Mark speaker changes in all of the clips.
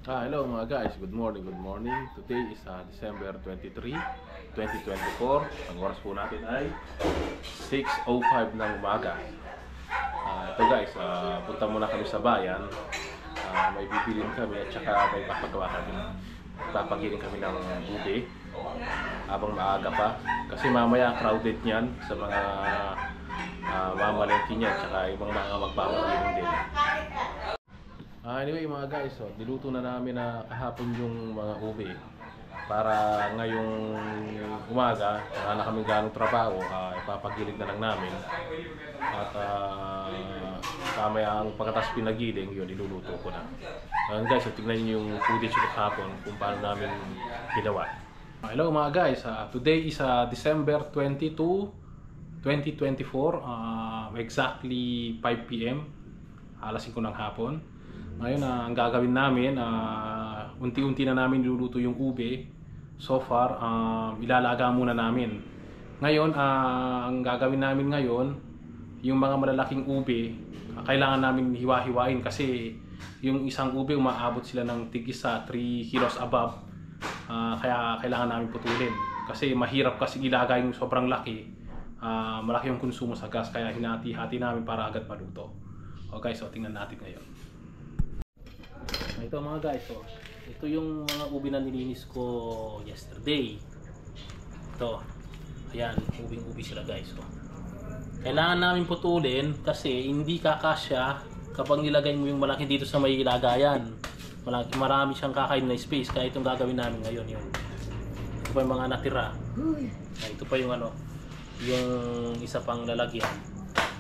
Speaker 1: Hello mga guys, good morning, good morning. Today is December 23, 2024. Ang oras po natin ay 6:05 ng umaga. Ito guys, punta muna kami sa bayan. May bibilin kami at saka may papagawa kami. Papagiling kami ng ube habang maaga pa. Kasi mamaya crowded niyan sa mga mamalengke niyan at saka ibang mga magpapagiling din. Anyway mga guys, niluto na namin na kahapon yung mga ube para ngayong umaga, wala na kami ganong trabaho, ipapagilig na lang namin at kamaya ang pagkatas pinagiling, yun iluluto ko na. Guys, tignan niyo yung footage ko kahapon kung paano namin ginawa. Hello mga guys, today is December 22, 2024, exactly 5 PM, alas 5 ng hapon. Ngayon, ang gagawin namin, unti-unti na namin niluluto yung ube. So far, ilalaga muna namin. Ngayon, ang gagawin namin ngayon, yung mga malalaking ube, kailangan namin hiwa-hiwain kasi yung isang ube umaabot sila ng tigis sa 3 kilos above. Kaya kailangan namin putulin. Kasi mahirap kasi ilaga yung sobrang laki. Malaki yung konsumo sa gas, kaya hinati-hati namin para agad maluto. Okay, so tingnan natin ngayon. Ito mga guys, ito yung mga ube na nilinis ko yesterday. Ito, ayan, ubing-ubi sila guys. Kailangan namin putulin kasi hindi kakasya kapag nilagay mo yung malaki dito sa may lagayan. Marami siyang kakain na space, kaya itong gagawin namin ngayon yun. Ito pa yung mga natira. Ito pa yung yung isa pang lalagyan.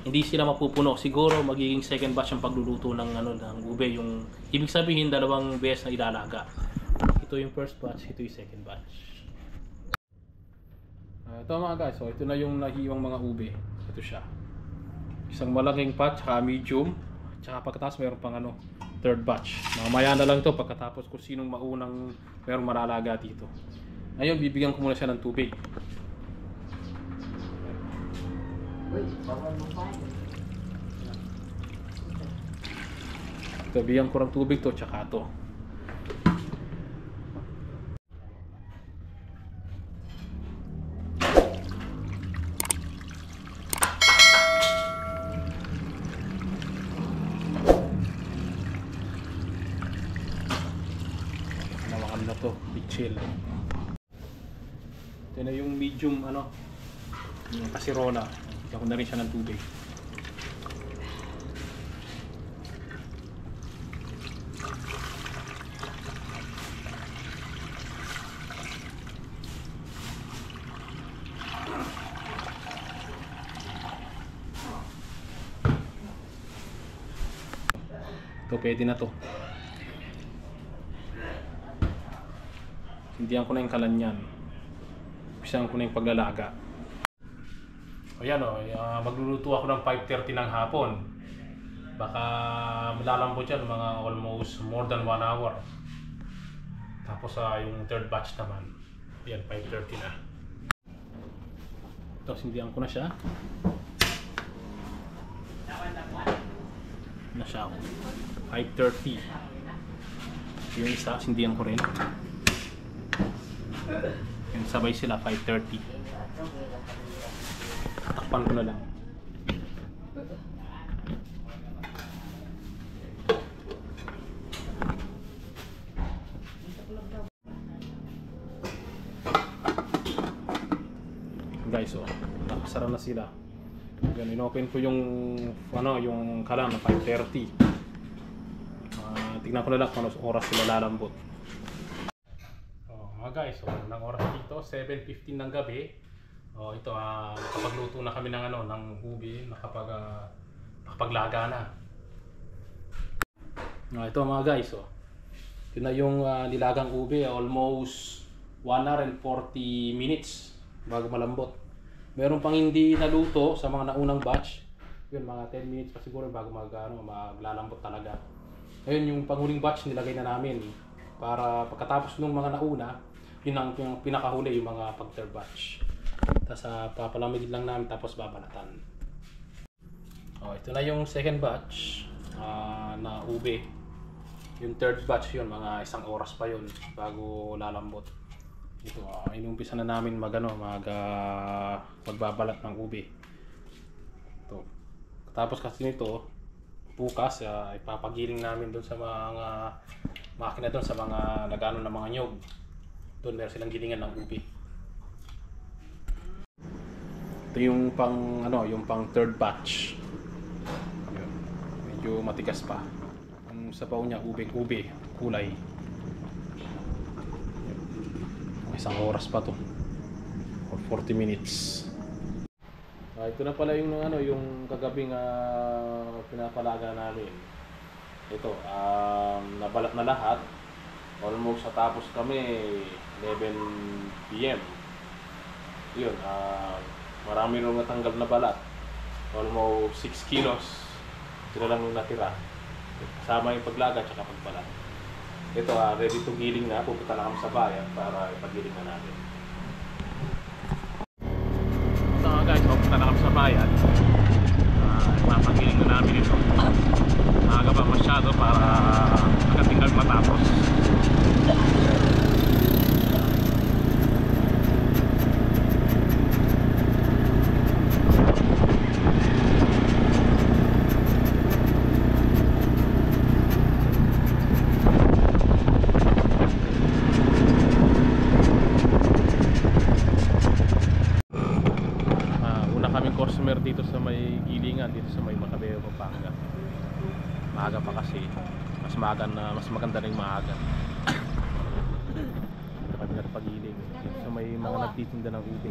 Speaker 1: Hindi sila mapupuno. Siguro magiging second batch ang pagluluto ng ng ube. Yung ibig sabihin dalawang beses na ilalaga. Ito yung first batch, ito yung second batch. Ito mga guys, ito na yung nahiwang mga ube. Ito siya. Isang malaking batch, medium, tsaka pagkatapos mayroon pang third batch. Mamaya na lang ito pagkatapos kung sinong maunang mayroong malalaga dito. Ngayon bibigyan ko muna siya ng tubig. Ito, bigyan ko ng tubig to, tsaka to. Nawakan na to, big chill. Ito na yung medium yung kasirola. Bigyan ko na rin siya ng tubig. Ito, pwede na to. Hindihan ko na yung kalan yan. Umpisahan ko na yung paglalaga. Ayan magluluto ako ng 5:30 ng hapon. Baka malalambot yan mga almost more than 1 hour. Tapos yung third batch naman. Ayan, 5:30 na. Tapos hindihan ko na siya. Na siya ako. 5:30. Yung isa, hindihan ko rin. Yung sabay sila, 5:30. Takpan ko na lang. Guys, nakasara na sila. Yan, inopen ko yung yung kalan na 5:30. Tignan ko na lang kung anong oras sila lalambot. Mga guys, ng oras dito 7:15 ng gabi. Ito, nakapagluto na kami ng ng ube, nakapaglaga na. Ito mga guys, ito na yung nilagang ube, almost 1 hour and 40 minutes bago malambot. Meron pang hindi naluto sa mga naunang batch. Yun, mga 10 minutes pa siguro bago maglalambot talaga. Ngayon, yung panghuling batch nilagay na namin para pagkatapos ng mga nauna, yun ang pinakahuli, yung mga pag third batch. Tapos papalamigin lang namin tapos babalatan. Ito na yung second batch na ube. Yung third batch yun, mga 1 oras pa yun bago lalambot. Ito, inumpisa na namin magbabalat ng ube. Ito. Tapos kasi nito, bukas ipapagiling namin doon sa mga makina doon sa mga nagano ng mga nyog. Doon meron silang gilingan ng ube. Ito yung pang third batch. Yun. Medyo matigas pa. Ang sabaw niya ube kulay. 1 oras pa to. Or 40 minutes. Ito na pala yung yung kagabing pinapalaga namin. Ito, nabalat na lahat. Almost tapos kami 11 PM. Yun, marami nung natanggal na balat. Almost 6 kilos. Sila lang yung natira. Kasama yung paglaga at pagbalat. Ito, ready to giling na. Pupunta na kami sa bayan para ipagiling na natin. Ito nga guys, pupunta na kami sa bayan. Ipapagiling na namin ito. Maaga pa masyado para nakatinggal matapos. Customer dito sa may gilingan, dito sa may Macabeo, Pampanga. Maaga pa kasi, mas maganda rin maaga. Dito kami nagpagiling dito sa may mga nagtitinda ng ube.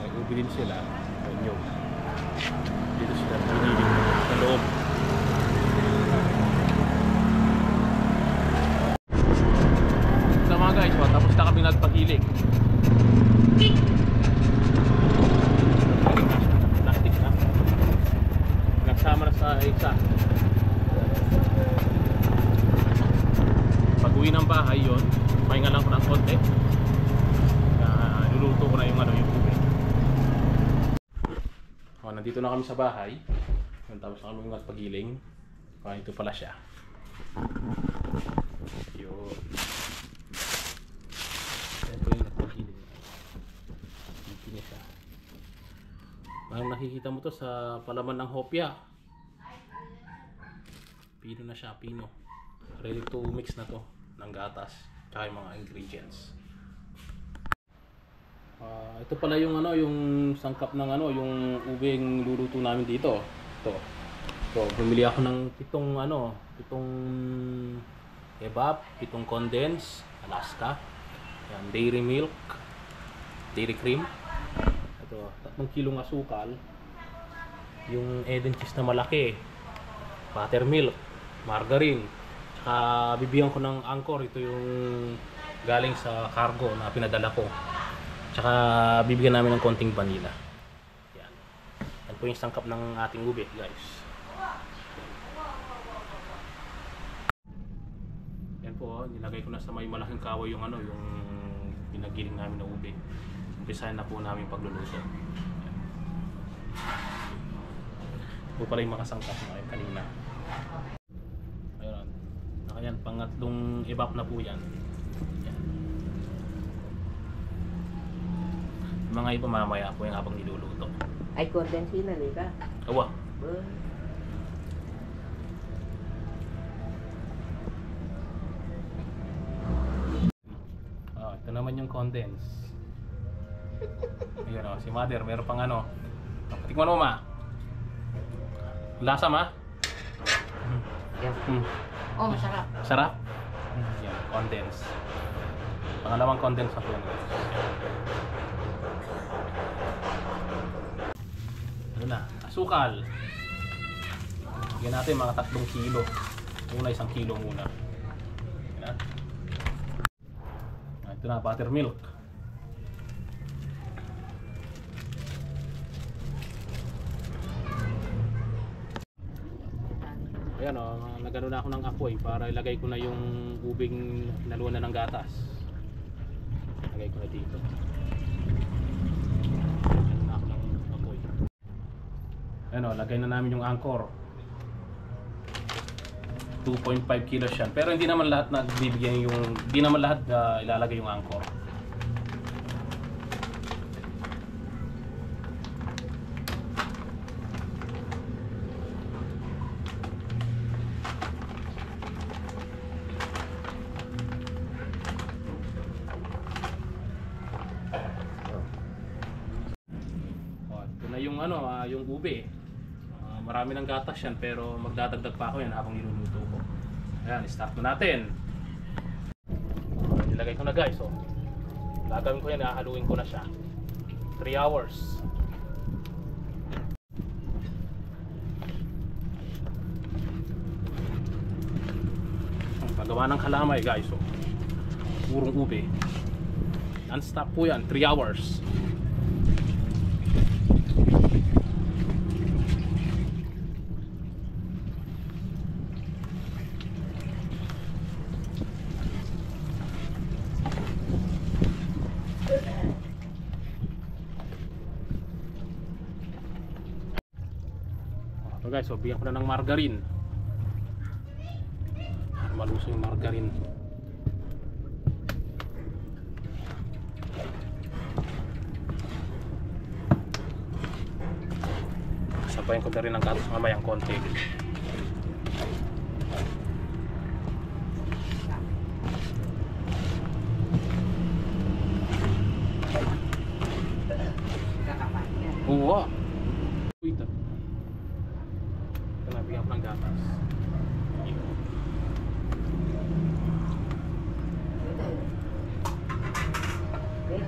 Speaker 1: May ube din sila, may nyog. Dito sila giling sa loob. So mga guys, tapos na kami nagpagiling. Sama na sa isa. Pag uwi ng bahay yon, pahinga lang ko ng konti. Luluto ko na yung yung ube. Nandito na kami sa bahay. Tapos na kami nagpagiling. Ito pala siya. Yun. Ito yung nagpagiling. Ito niya siya. Parang nakikita mo to sa palaman ng hopya. Pino na siya, pino. Ready to mix na to ng gatas tsaka yung mga ingredients. Ito pala yung yung sangkap ng yung ubeng luluto namin dito. Ito, bumili ako ng 7 evap, 7 condense, Alaska. Yan, dairy milk, dairy cream. Ito, 3 kilong asukal. Yung Eden cheese na malaki, buttermilk, margarine, tsaka bibigyan ko ng Anchor. Ito yung galing sa cargo na pinadala ko. Tsaka bibigyan namin ng konting vanilla. Yan. Yan po yung sangkap ng ating ube, guys. Yan po, nilagay ko na sa may malaking kawa yung yung pinagiling namin na ube. Umpisahan na po namin pagluluto. Ito pala yung makasangkap na kayo kanina. Ayun. Nakayan, pangatlong evap na po yan. Yan. Mga iba mamaya po yung habang niluluto.
Speaker 2: Ay, condense na ka?
Speaker 1: Awa. Ito naman yung condense. Ayun si mother, meron pang tikman mo ma. Lasa ma?
Speaker 2: Oh, masarap.
Speaker 1: Sarap? Yan, condense. Pangalawang condense na po yan. Ano na? Asukal. Bigyan natin mga 3 kilo. Una 1 kilo muna. Yan. Ito na, buttermilk. Ayan nagano na ako ng apoy para ilagay ko na yung ubing naluan na ng gatas. Ilagay ko na dito. Nagano na ako ng apoy. Ayan lagay na namin yung Anchor. 2.5 kilos yan. Pero hindi naman lahat nagbibigyan yung, hindi naman lahat ilalagay yung anchor. Ito na yung ano, yung ube. Marami ng gatas yan pero magdadagdag pa ako yan habang niluluto ko. Ayan, start na natin. Nilagay ko na guys, oh. Gagawin ko yan, hahaluin ko na siya. 3 hours. Ang paggawa ng kalamay guys, oh. Purong ube. Non-stop po yan, 3 hours. So guys, so bigyan ko na ng margarine. Maluso yung margarine. Sabayin ko na rin ng gatas mamayang konti. Oo. Ito. Bigyan ko ng gatas.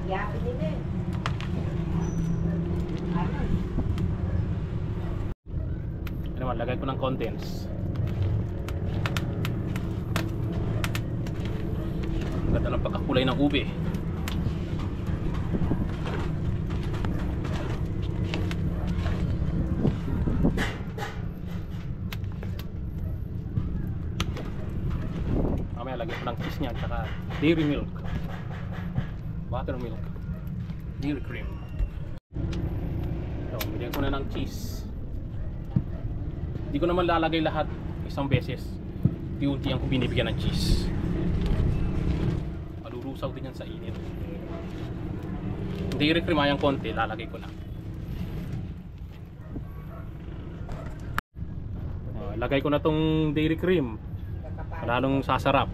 Speaker 2: Yapin din eh.
Speaker 1: Ano naman, lagay ko ng condense. Ang ganda ng pagkakulay ng ube. Mamaya lagyan ko ng cheese niya at saka dairy milk, buttermilk, dairy cream. So, bigyan ko na ng cheese. Hindi ko naman lalagay lahat isang beses. Unti-unti ang binibigyan ng cheese. Malurusaw din yan sa init. Dairy cream ayang konti, lalagay ko na. Lagay ko na tong dairy cream. Lalong sasarap.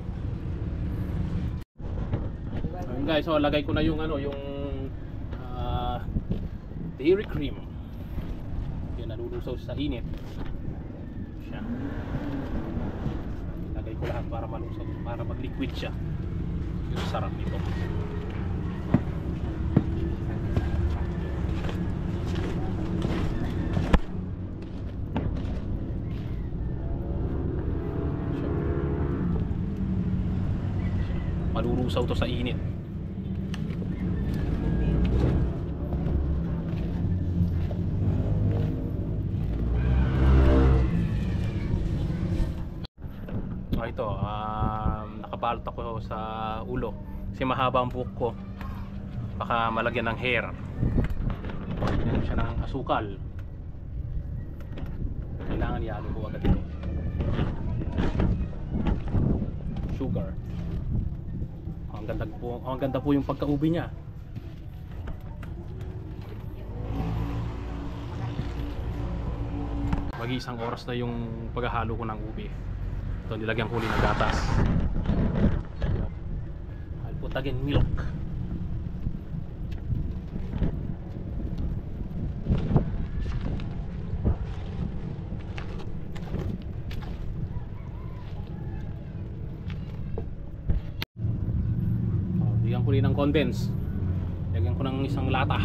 Speaker 1: Ayun guys, so lagay ko na yung ano, yung dairy cream. Yan, nalulusaw sa init. Siya. Lagay ko lahat para malusaw, para mag-liquid siya. Yung sarap nito. Malulusaw to sa init. Ito, nakabalot ako sa ulo kasi mahaba ang buhok ko, baka malagyan ng hair. Lagyan siya ng asukal. Kailangan ihalo ko agad ito. Sugar. Ang ganda po yung pagka-ubi niya. Mag-iisang oras na yung paghahalo ko ng ubi. Ito, nilagyan ko ulit ng gatas. I'll put again milk. Bigyan ko rin ng condense. Lagyan ko ng isang lata.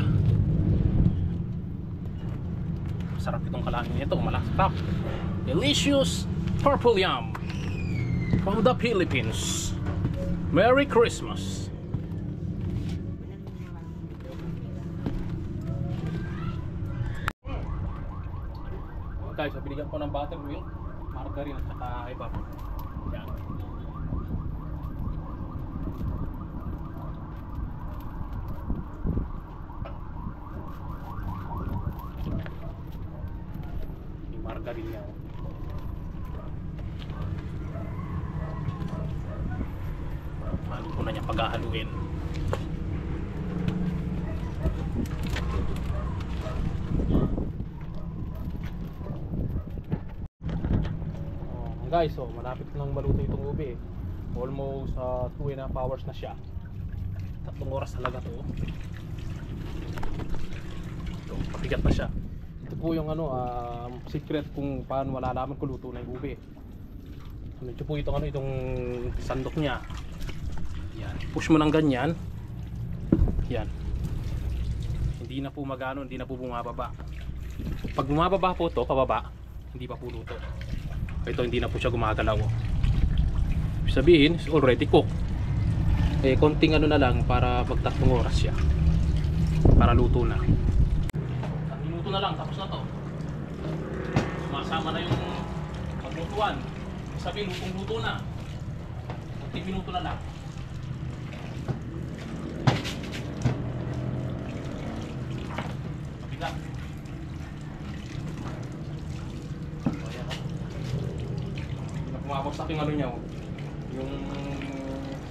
Speaker 1: Masarap itong kalahin nito, malasap. Delicious purple yam from the Philippines. Merry Christmas. Guys, so binigyan ko ng buttermilk, margarine at saka iba. Yan. Yung margarine yan. paghahaluin. Guys, so malapit nang maluto itong ube. Almost 2.5 hours na siya. 3 oras talaga to. Ito, pabigat na siya. Ito po yung secret kung paano malalaman kung luto na yung ube. Ito po itong sandok niya. Yan, push mo ng ganyan. Yan. Hindi na po magano, hindi na po bumababa. Pag bumababa po to, pababa, hindi pa po luto. Ito hindi na po siya gumagalaw. Ibig sabihin, is already cooked. Eh, konting na lang para mag 3 oras siya. Para luto na. 3 minuto na lang, tapos na to. Sumasama na yung paglutuan. Ibig sabihin, lutong-luto na. 10 minuto na lang. Kapila. Kumabagsak yung niya, yung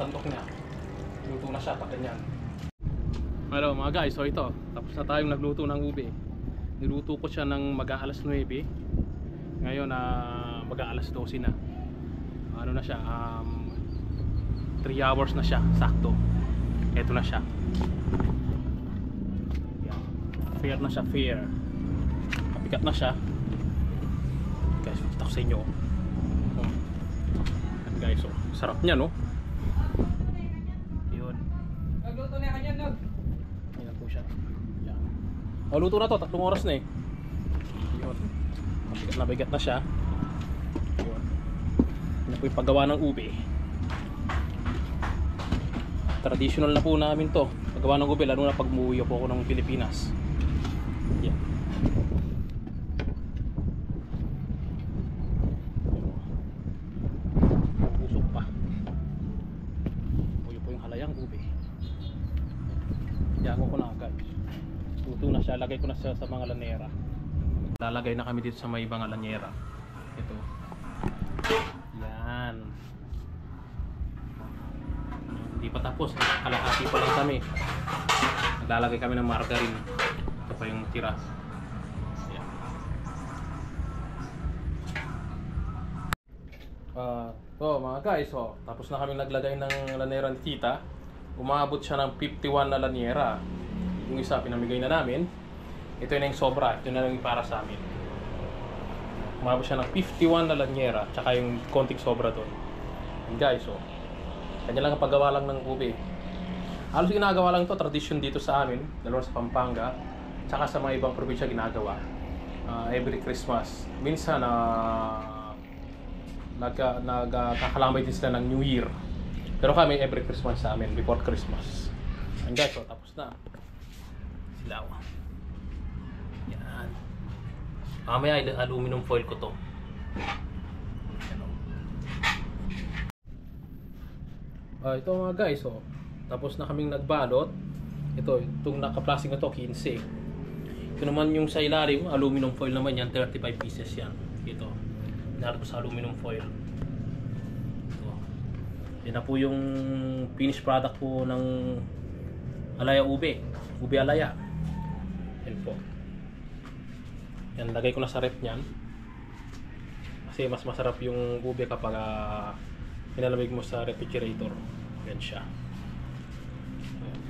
Speaker 1: sandok niya. Luto na siya, pag ganyan. Hello mga guys, so ito, tapos na tayong nagluto ng ube. Niluto ko siya ng mag-aalas 9. Ngayon mag-aalas 12 na. Ano na siya, 3 hours na siya, sakto. Ito na siya. Yan. Fair na siya, fair. Kapikat na siya. Guys, pakita ko sa inyo. Guys, so sarap niya, no? Yun.
Speaker 3: Nagluto na kanya, Nog.
Speaker 1: Ayan po siya. Yan. O, luto na to, 3 oras na eh. Yun. Nabigat na siya. Yun. Yan po yung paggawa ng ube. Traditional na po namin to. Paggawa ng ube, lalo na pag umuwi po ako ng Pilipinas. Yan. Yago ko na guys. Luto na siya. Lagay ko na siya sa mga lanera. Lalagay na kami dito sa may mga lanera. Ito. Yan. Hindi pa tapos. Kalahati pa lang kami. Naglalagay kami ng margarine. Ito pa yung tira. Yan. So mga guys, tapos na kami naglagay ng lanera ni tita. Umabot siya ng 51 na lanyera. Yung isa pinamigay na namin. Ito na yung sobra. Ito na lang yung para sa amin. Umabot siya ng 51 na lanyera. Tsaka yung konting sobra doon. And guys, kanya lang ang paggawa lang ng ube. Halos ginagawa lang ito. Tradition dito sa amin. Lalo sa Pampanga. Tsaka sa mga ibang probinsya ginagawa. Every Christmas. Minsan nagkakalamay din sila ng New Year. Pero kami every Christmas sa amin, before Christmas. And guys, tapos na. Silaw. Yan. Mamaya aluminum foil ko to. Yan. Ito mga guys, tapos na kaming nagbalot. Itong naka-plastic na to, 15. Ito naman yung sa ilalim, aluminum foil naman yan, 35 pieces yan. Ito. Narito sa aluminum foil. Yan na po yung finished product po ng Alaya ube. Ube Alaya. Yan po. Yan, lagay ko na sa ref niyan. Kasi mas masarap yung ube kapag nilalamig mo sa refrigerator. Yan siya. Ayan.